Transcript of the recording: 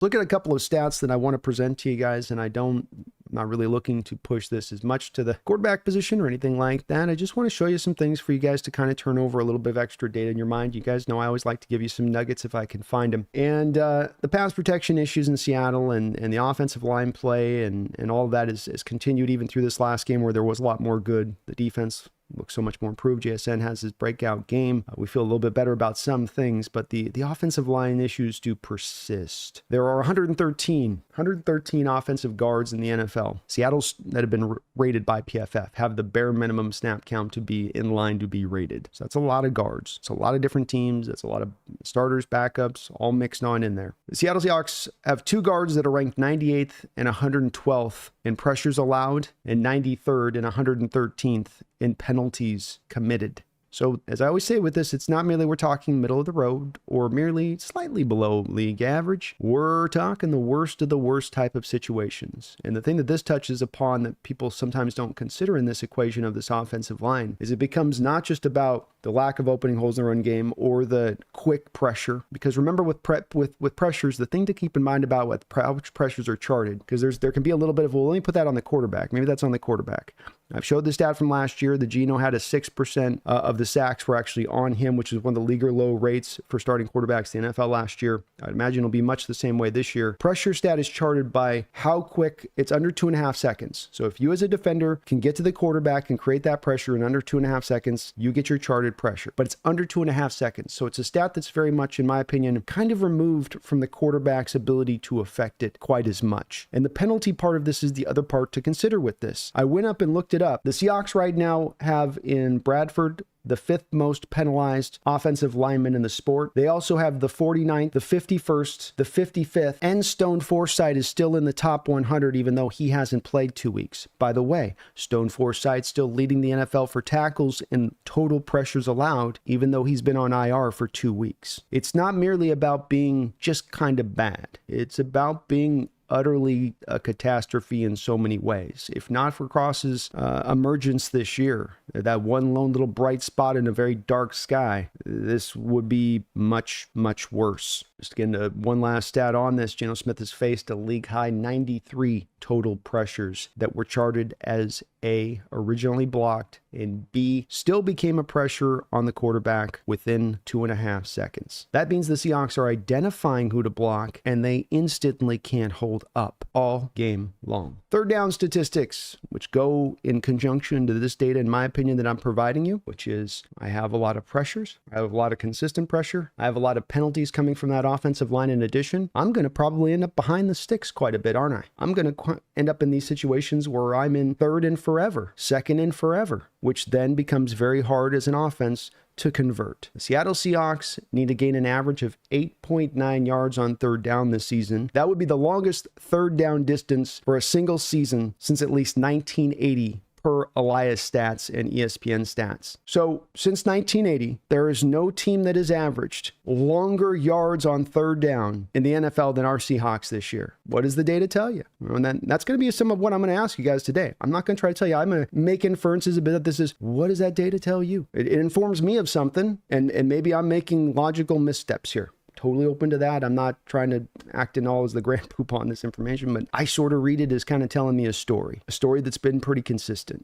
Look at a couple of stats that I want to present to you guys, and I'm not really looking to push this as much to the quarterback position or anything like that. I just want to show you some things for you guys to kind of turn over a little bit of extra data in your mind. You guys know I always like to give you some nuggets if I can find them. And the pass protection issues in Seattle and the offensive line play and all of that is continued even through this last game where there was a lot more good. The defense looks so much more improved. JSN has his breakout game. We feel a little bit better about some things, but the offensive line issues do persist. There are 113 offensive guards in the NFL. Seattle's that have been rated by PFF have the bare minimum snap count to be in line to be rated. So that's a lot of guards. It's a lot of different teams. It's a lot of starters, backups, all mixed on in there. The Seattle Seahawks have 2 guards that are ranked 98th and 112th in pressures allowed and 93rd and 113th in penalties committed. So as I always say with this, it's not merely we're talking middle of the road or merely slightly below league average. We're talking the worst of the worst type of situations. And the thing that this touches upon that people sometimes don't consider in this equation of this offensive line is it becomes not just about the lack of opening holes in the run game or the quick pressure. Because remember with pressures, the thing to keep in mind about which pressures are charted, because there can be a little bit of, well, let me put that on the quarterback. Maybe that's on the quarterback. I've showed the stat from last year. The Geno had a 6% of the sacks were actually on him, which is one of the league low rates for starting quarterbacks in the NFL last year. I'd imagine it'll be much the same way this year. Pressure stat is charted by how quick it's under 2.5 seconds. So if you as a defender can get to the quarterback and create that pressure in under 2.5 seconds, you get your charted pressure, but it's under 2.5 seconds. So it's a stat that's very much, in my opinion, kind of removed from the quarterback's ability to affect it quite as much. And the penalty part of this is the other part to consider with this. I went up and looked it up. The Seahawks right now have in Bradford the 5th most penalized offensive lineman in the sport. They also have the 49th, the 51st, the 55th, and Stone Forsythe is still in the top 100 even though he hasn't played 2 weeks. By the way, Stone Forsythe still leading the NFL for tackles and total pressures allowed even though he's been on IR for 2 weeks. It's not merely about being just kind of bad. It's about being utterly a catastrophe in so many ways. If not for Cross's emergence this year, that one lone little bright spot in a very dark sky, this would be much, much worse. Just again, one last stat on this, Geno Smith has faced a league-high 93 total pressures that were charted as A, originally blocked, and B, still became a pressure on the quarterback within 2.5 seconds. That means the Seahawks are identifying who to block, and they instantly can't hold up all game long. Third down statistics, which go in conjunction to this data, in my opinion, that I'm providing you, which is I have a lot of pressures, I have a lot of consistent pressure, I have a lot of penalties coming from that offensive line in addition. I'm going to probably end up behind the sticks quite a bit, aren't I? I'm going to end up in these situations where I'm in third and forever, second and forever, which then becomes very hard as an offense to convert. The Seattle Seahawks need to gain an average of 8.9 yards on third down this season. That would be the longest third down distance for a single season since at least 1980 per Elias Stats and ESPN Stats. So since 1980, there is no team that has averaged longer yards on third down in the NFL than our Seahawks this year. What does the data tell you? And that's going to be some of what I'm going to ask you guys today. I'm not going to try to tell you. I'm going to make inferences a bit that this is, what does that data tell you? It informs me of something, and maybe I'm making logical missteps here. Totally open to that. I'm not trying to act in all as the grand poop on this information, but I sort of read it as kind of telling me a story that's been pretty consistent.